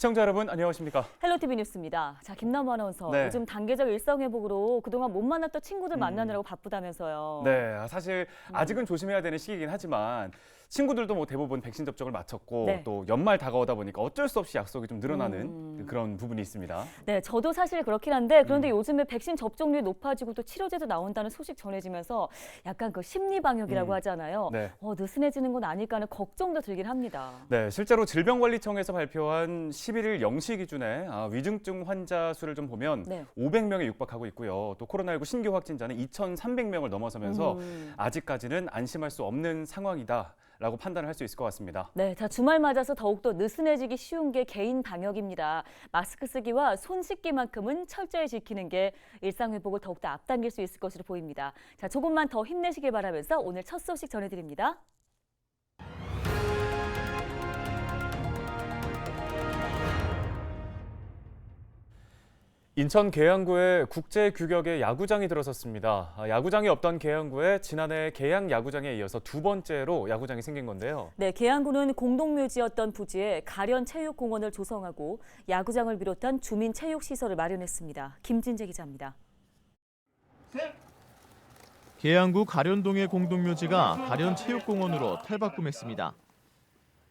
시청자 여러분 안녕하십니까? 헬로티비 뉴스입니다. 자, 김남우 아나운서. 네. 요즘 단계적 일상 회복으로 그동안 못 만났던 친구들 만나느라고 바쁘다면서요. 네, 사실 아직은 조심해야 되는 시기이긴 하지만 친구들도 뭐 대부분 백신 접종을 마쳤고 네. 또 연말 다가오다 보니까 어쩔 수 없이 약속이 좀 늘어나는 그런 부분이 있습니다. 네, 저도 사실 그렇긴 한데 그런데 요즘에 백신 접종률이 높아지고 또 치료제도 나온다는 소식 전해지면서 약간 그 심리 방역이라고 하잖아요. 네. 느슨해지는 건 아닐까 하는 걱정도 들긴 합니다. 네, 실제로 질병관리청에서 발표한 11일 0시 기준에 위중증 환자 수를 좀 보면 네. 500명에 육박하고 있고요. 또 코로나19 신규 확진자는 2,300명을 넘어서면서 아직까지는 안심할 수 없는 상황이다라고 판단을 할 수 있을 것 같습니다. 네, 자, 주말 맞아서 더욱더 느슨해지기 쉬운 게 개인 방역입니다. 마스크 쓰기와 손 씻기만큼은 철저히 지키는 게 일상 회복을 더욱더 앞당길 수 있을 것으로 보입니다. 자, 조금만 더 힘내시길 바라면서 오늘 첫 소식 전해드립니다. 인천 계양구에 국제 규격의 야구장이 들어섰습니다. 야구장이 없던 계양구에 지난해 계양 야구장에 이어서 두 번째로 야구장이 생긴 건데요. 네, 계양구는 공동묘지였던 부지에 가련 체육공원을 조성하고 야구장을 비롯한 주민 체육시설을 마련했습니다. 김진재 기자입니다. 계양구 가련동의 공동묘지가 가련체육공원으로 탈바꿈했습니다.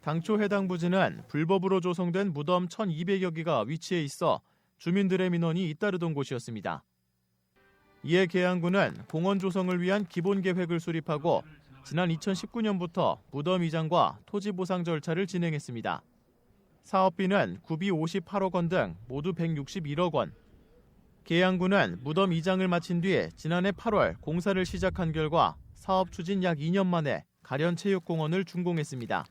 당초 해당 부지는 불법으로 조성된 무덤 1,200여 개가 위치해 있어 주민들의 민원이 잇따르던 곳이었습니다. 이에 계양구는 공원 조성을 위한 기본 계획을 수립하고 지난 2019년부터 무덤 이장과 토지 보상 절차를 진행했습니다. 사업비는 구비 58억 원 등 모두 161억 원. 계양구는 무덤 이장을 마친 뒤 지난해 8월 공사를 시작한 결과 사업 추진 약 2년 만에 가련체육공원을 준공했습니다.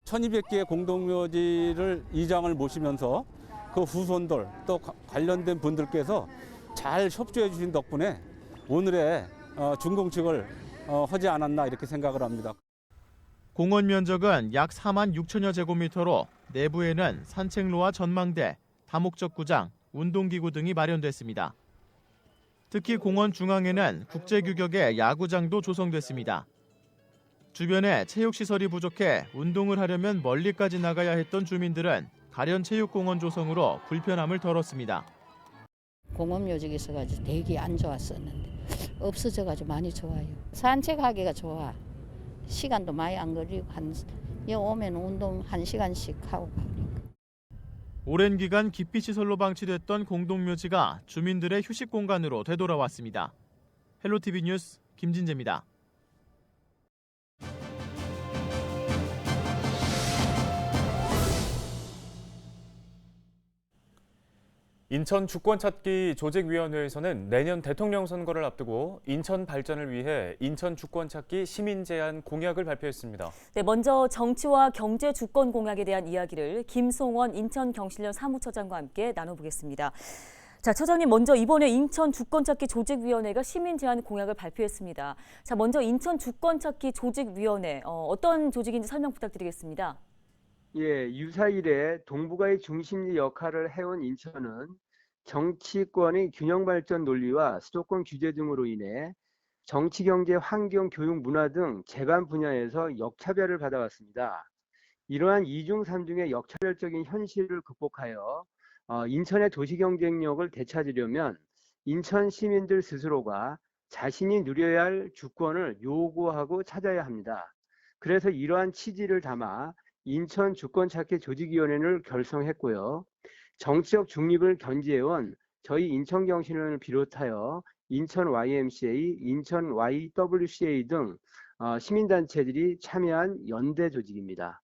1200개의 공동묘지를 이장을 모시면서 그 후손들 또 관련된 분들께서 잘 협조해 주신 덕분에 오늘의 준공식을 하지 않았나 이렇게 생각을 합니다. 공원 면적은 약 4만 6천여 제곱미터로 내부에는 산책로와 전망대, 다목적 구장, 운동기구 등이 마련됐습니다. 특히 공원 중앙에는 국제규격의 야구장도 조성됐습니다. 주변에 체육시설이 부족해 운동을 하려면 멀리까지 나가야 했던 주민들은 가련체육공원 조성으로 불편함을 덜었습니다. 공원묘지가 있어가지고 되게 안 좋았었는데 없어져가지고 많이 좋아요. 산책하기가 좋아. 시간도 많이 안 걸리고 여기 오면 운동 1시간씩 하고 가니까. 오랜 기간 기피시설로 방치됐던 공동묘지가 주민들의 휴식 공간으로 되돌아왔습니다. 헬로티비 뉴스 김진재입니다. 인천 주권찾기 조직위원회에서는 내년 대통령 선거를 앞두고 인천 발전을 위해 인천 주권찾기 시민 제안 공약을 발표했습니다. 네, 먼저 정치와 경제 주권 공약에 대한 이야기를 김송원 인천경실련 사무처장과 함께 나눠보겠습니다. 자, 처장님 먼저 이번에 인천 주권찾기 조직위원회가 시민 제안 공약을 발표했습니다. 자, 먼저 인천 주권찾기 조직위원회 어떤 조직인지 설명 부탁드리겠습니다. 예, 유사일에 동북아의 중심지 역할을 해온 인천은 정치권의 균형 발전 논리와 수도권 규제 등으로 인해 정치, 경제, 환경, 교육, 문화 등 제반 분야에서 역차별을 받아왔습니다. 이러한 이중 삼중의 역차별적인 현실을 극복하여 인천의 도시 경쟁력을 되찾으려면 인천 시민들 스스로가 자신이 누려야 할 주권을 요구하고 찾아야 합니다. 그래서 이러한 취지를 담아 인천 주권찾기 조직위원회를 결성했고요. 정치적 중립을 견지해온 저희 인천경신련을 비롯하여 인천 YMCA, 인천 YWCA 등 시민단체들이 참여한 연대 조직입니다.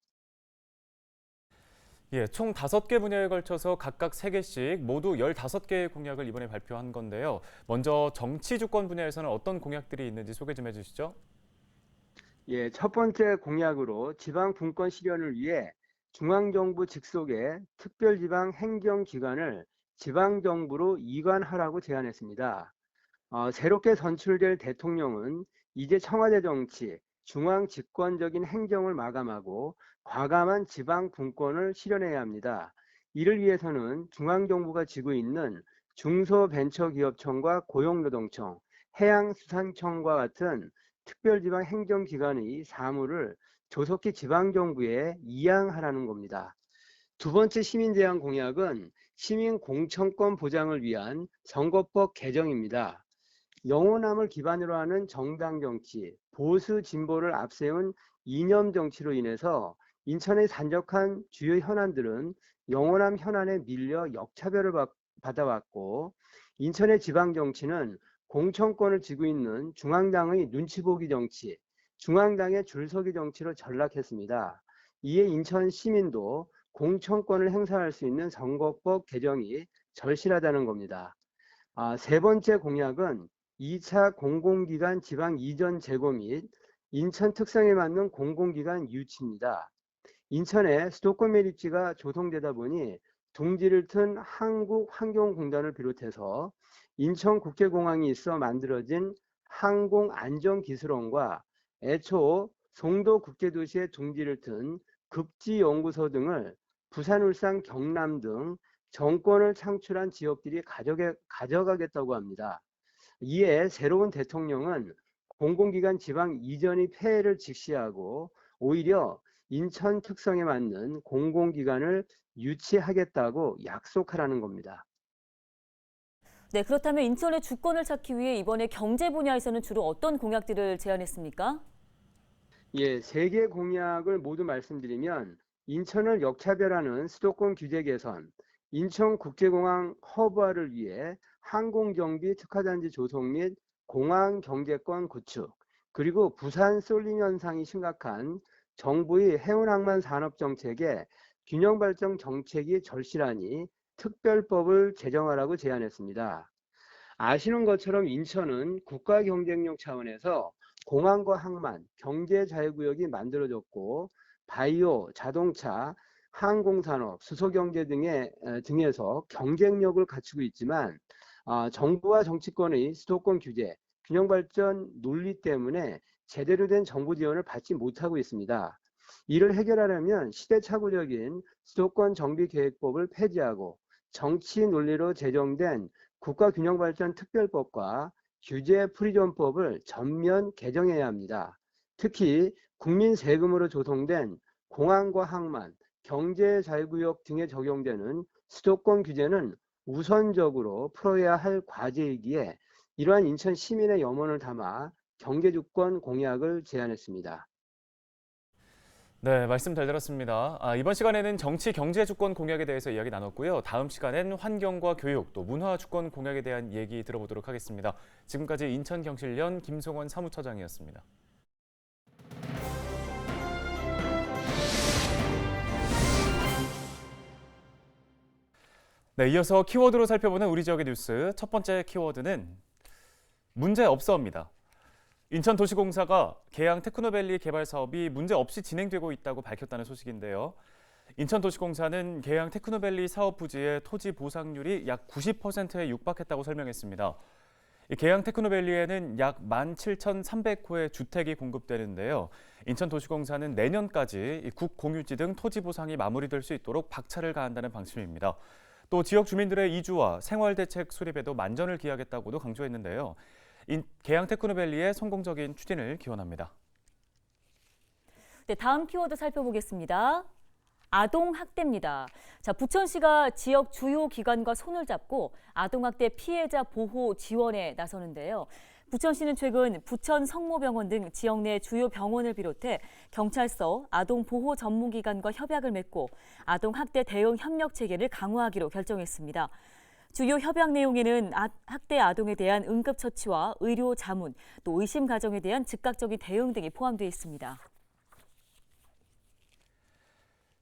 예, 총 5개 분야에 걸쳐서 각각 3개씩 모두 15개의 공약을 이번에 발표한 건데요. 먼저 정치 주권 분야에서는 어떤 공약들이 있는지 소개 좀 해주시죠. 예, 첫 번째 공약으로 지방 분권 실현을 위해 중앙정부 직속의 특별지방 행정기관을 지방정부로 이관하라고 제안했습니다. 새롭게 선출될 대통령은 이제 청와대 정치, 중앙 집권적인 행정을 마감하고 과감한 지방 분권을 실현해야 합니다. 이를 위해서는 중앙정부가 쥐고 있는 중소벤처기업청과 고용노동청, 해양수산청과 같은 특별지방 행정기관의 사무를 조속히 지방정부에 이양하라는 겁니다. 두 번째 시민 제한 공약은 시민 공천권 보장을 위한 선거법 개정입니다. 영호남을 기반으로 하는 정당 정치, 보수 진보를 앞세운 이념 정치로 인해서 인천의 산적한 주요 현안들은 영호남 현안에 밀려 역차별을 받아왔고, 인천의 지방 정치는 공천권을 쥐고 있는 중앙당의 눈치 보기 정치, 중앙당의 줄서기 정치로 전락했습니다. 이에 인천 시민도 공천권을 행사할 수 있는 선거법 개정이 절실하다는 겁니다. 세 번째 공약은 2차 공공기관 지방 이전 재고 및 인천 특성에 맞는 공공기관 유치입니다. 인천에 수도권 매립지가 조성되다 보니 둥지를 튼 한국환경공단을 비롯해서 인천국제공항이 있어 만들어진 항공안전기술원과 애초 송도국제도시의 둥지를 튼 급지연구소 등을 부산, 울산, 경남 등 정권을 창출한 지역들이 가져가겠다고 합니다. 이에 새로운 대통령은 공공기관 지방 이전의 폐해를 직시하고 오히려 인천 특성에 맞는 공공기관을 유치하겠다고 약속하라는 겁니다. 네, 그렇다면 인천의 주권을 찾기 위해 이번에 경제 분야에서는 주로 어떤 공약들을 제안했습니까? 예, 세 개 공약을 모두 말씀드리면 인천을 역차별하는 수도권 규제 개선, 인천국제공항 허브화를 위해 항공정비 특화단지 조성 및 공항 경제권 구축, 그리고 부산 쏠림 현상이 심각한 정부의 해운항만 산업정책에 균형발전 정책이 절실하니 특별법을 제정하라고 제안했습니다. 아시는 것처럼 인천은 국가 경쟁력 차원에서 공항과 항만, 경제자유구역이 만들어졌고 바이오, 자동차, 항공산업, 수소경제 등에서 경쟁력을 갖추고 있지만 정부와 정치권의 수도권 규제, 균형발전 논리 때문에 제대로 된 정부 지원을 받지 못하고 있습니다. 이를 해결하려면 시대착오적인 수도권 정비계획법을 폐지하고 정치 논리로 제정된 국가균형발전 특별법과 규제 프리존법을 전면 개정해야 합니다. 특히 국민 세금으로 조성된 공항과 항만, 경제자유구역 등에 적용되는 수도권 규제는 우선적으로 풀어야 할 과제이기에 이러한 인천 시민의 염원을 담아 경제주권 공약을 제안했습니다. 네, 말씀 잘 들었습니다. 이번 시간에는 정치 경제 주권 공약에 대해서 이야기 나눴고요. 다음 시간엔 환경과 교육, 또 문화 주권 공약에 대한 얘기 들어보도록 하겠습니다. 지금까지 인천경실련 김송원 사무처장이었습니다. 네, 이어서 키워드로 살펴보는 우리 지역의 뉴스. 첫 번째 키워드는 문제 없어입니다. 인천도시공사가 계양 테크노밸리 개발 사업이 문제 없이 진행되고 있다고 밝혔다는 소식인데요. 인천도시공사는 계양 테크노밸리 사업 부지의 토지 보상률이 약 90%에 육박했다고 설명했습니다. 계양 테크노밸리에는 약 17,300호의 주택이 공급되는데요. 인천도시공사는 내년까지 국공유지 등 토지 보상이 마무리될 수 있도록 박차를 가한다는 방침입니다. 또 지역 주민들의 이주와 생활대책 수립에도 만전을 기하겠다고도 강조했는데요. 계양 테크노밸리의 성공적인 추진을 기원합니다. 네, 다음 키워드 살펴보겠습니다. 아동학대입니다. 자, 부천시가 지역 주요 기관과 손을 잡고 아동학대 피해자 보호 지원에 나서는데요. 부천시는 최근 부천 성모병원 등 지역 내 주요 병원을 비롯해 경찰서, 아동보호 전문기관과 협약을 맺고 아동학대 대응 협력 체계를 강화하기로 결정했습니다. 주요 협약 내용에는 학대 아동에 대한 응급처치와 의료 자문, 또 의심 가정에 대한 즉각적인 대응 등이 포함되어 있습니다.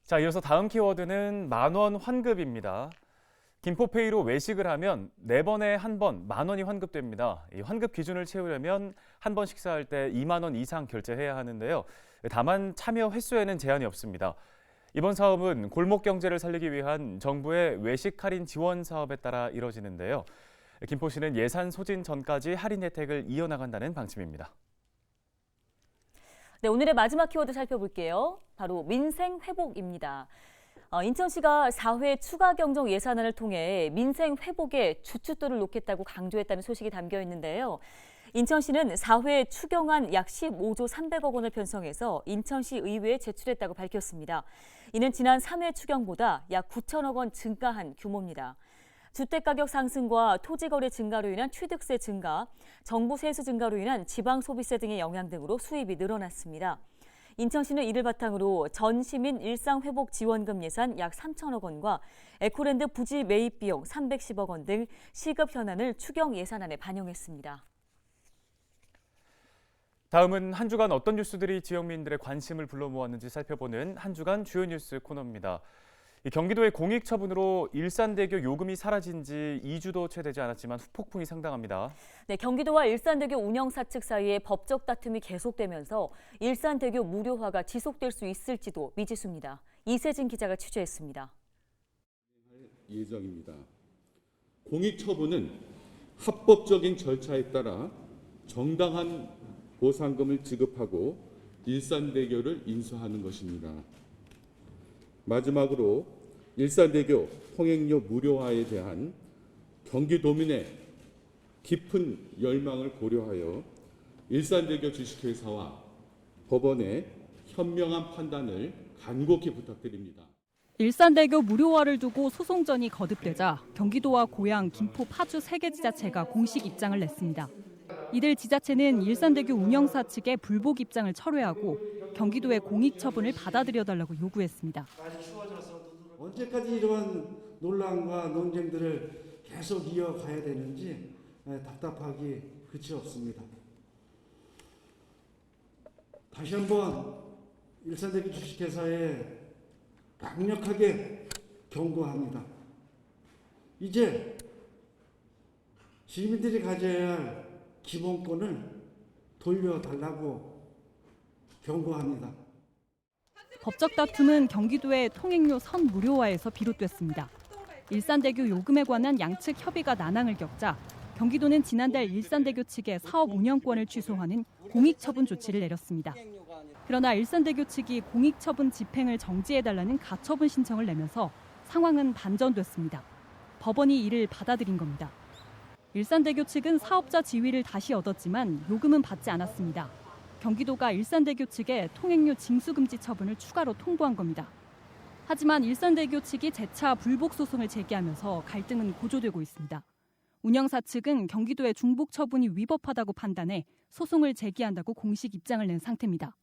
자, 이어서 다음 키워드는 만원 환급입니다. 김포페이로 외식을 하면 4번에 1번 만원이 환급됩니다. 이 환급 기준을 채우려면 한 번 식사할 때 2만 원 이상 결제해야 하는데요. 다만 참여 횟수에는 제한이 없습니다. 이번 사업은 골목 경제를 살리기 위한 정부의 외식 할인 지원 사업에 따라 이뤄지는데요. 김포시는 예산 소진 전까지 할인 혜택을 이어나간다는 방침입니다. 네, 오늘의 마지막 키워드 살펴볼게요. 바로 민생 회복입니다. 인천시가 4회 추가 경정 예산안을 통해 민생 회복에 주춧돌을 놓겠다고 강조했다는 소식이 담겨 있는데요. 인천시는 4회 추경안 약 15조 300억 원을 편성해서 인천시 의회에 제출했다고 밝혔습니다. 이는 지난 3회 추경보다 약 9천억 원 증가한 규모입니다. 주택가격 상승과 토지거래 증가로 인한 취득세 증가, 정부 세수 증가로 인한 지방소비세 등의 영향 등으로 수입이 늘어났습니다. 인천시는 이를 바탕으로 전 시민 일상회복 지원금 예산 약 3천억 원과 에코랜드 부지 매입 비용 310억 원 등 시급 현안을 추경 예산안에 반영했습니다. 다음은 한 주간 어떤 뉴스들이 지역민들의 관심을 불러 모았는지 살펴보는 한 주간 주요 뉴스 코너입니다. 경기도의 공익 처분으로 일산대교 요금이 사라진 지 2주도 채 되지 않았지만 후폭풍이 상당합니다. 네, 경기도와 일산대교 운영사 측 사이에 법적 다툼이 계속되면서 일산대교 무료화가 지속될 수 있을지도 미지수입니다. 이세진 기자가 취재했습니다. 예정입니다. 공익 처분은 합법적인 절차에 따라 정당한 보상금을 지급하고 일산대교를 인수하는 것입니다. 마지막으로 일산대교 통행료 무료화에 대한 경기도민의 깊은 열망을 고려하여 일산대교 주식회사와 법원의 현명한 판단을 간곡히 부탁드립니다. 일산대교 무료화를 두고 소송전이 거듭되자 경기도와 고양, 김포, 파주 3개 지자체가 공식 입장을 냈습니다. 이들 지자체는 일산대교 운영사 측의 불복 입장을 철회하고 경기도의 공익 처분을 받아들여달라고 요구했습니다. 언제까지 이러한 논란과 논쟁들을 계속 이어가야 되는지 답답하기 끝이 없습니다. 다시 한번 일산대교 주식회사에 강력하게 경고합니다. 이제 시민들이 가져야 할 기본권을 돌려달라고 경고합니다. 법적 다툼은 경기도의 통행료 선 무료화에서 비롯됐습니다. 일산대교 요금에 관한 양측 협의가 난항을 겪자 경기도는 지난달 일산대교 측의 사업 운영권을 취소하는 공익처분 조치를 내렸습니다. 그러나 일산대교 측이 공익처분 집행을 정지해달라는 가처분 신청을 내면서 상황은 반전됐습니다. 법원이 이를 받아들인 겁니다. 일산대교 측은 사업자 지위를 다시 얻었지만 요금은 받지 않았습니다. 경기도가 일산대교 측에 통행료 징수금지 처분을 추가로 통보한 겁니다. 하지만 일산대교 측이 재차 불복 소송을 제기하면서 갈등은 고조되고 있습니다. 운영사 측은 경기도의 중복 처분이 위법하다고 판단해 소송을 제기한다고 공식 입장을 낸 상태입니다.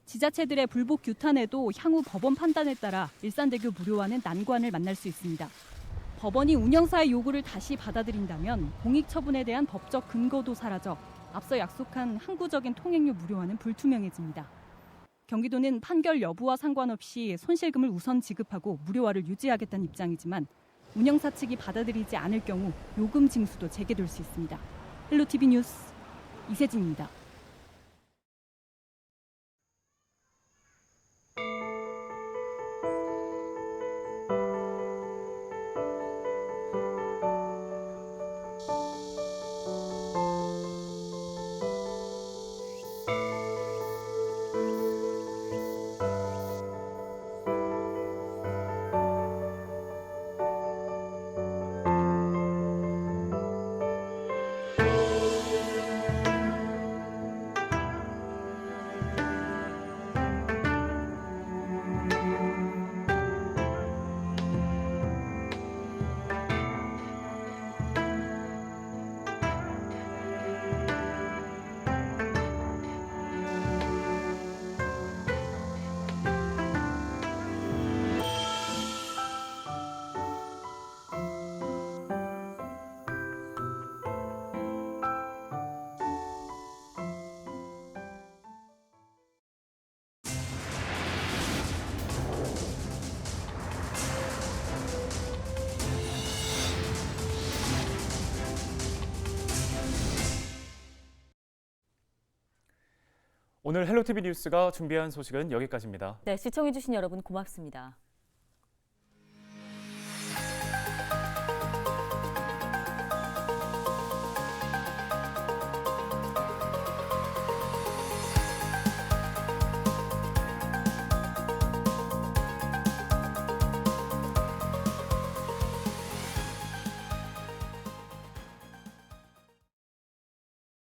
지자체들의 불복 규탄에도 향후 법원 판단에 따라 일산대교 무료화는 난관을 만날 수 있습니다. 법원이 운영사의 요구를 다시 받아들인다면 공익 처분에 대한 법적 근거도 사라져 앞서 약속한 항구적인 통행료 무료화는 불투명해집니다. 경기도는 판결 여부와 상관없이 손실금을 우선 지급하고 무료화를 유지하겠다는 입장이지만 운영사 측이 받아들이지 않을 경우 요금 징수도 재개될 수 있습니다. 헬로티비 뉴스 이세진입니다. 오늘 헬로티비 뉴스가 준비한 소식은 여기까지입니다. 네, 시청해주신 여러분 고맙습니다.